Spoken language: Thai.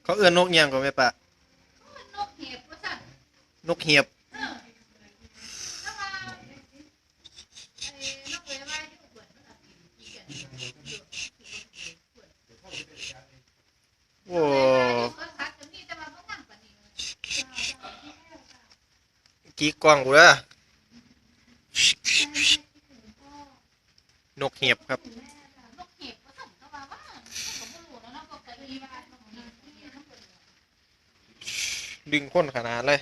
เขาเอื้อนนกเงียงก็ไม่ปะนกเห็บว่าสั่นนกเหียบแล้วมานกเวไว้ที่อุบลมันกินกี่กันโอ้กี้กล้องกูเด้อนกเหียบครับดึงข้นขนาดเลย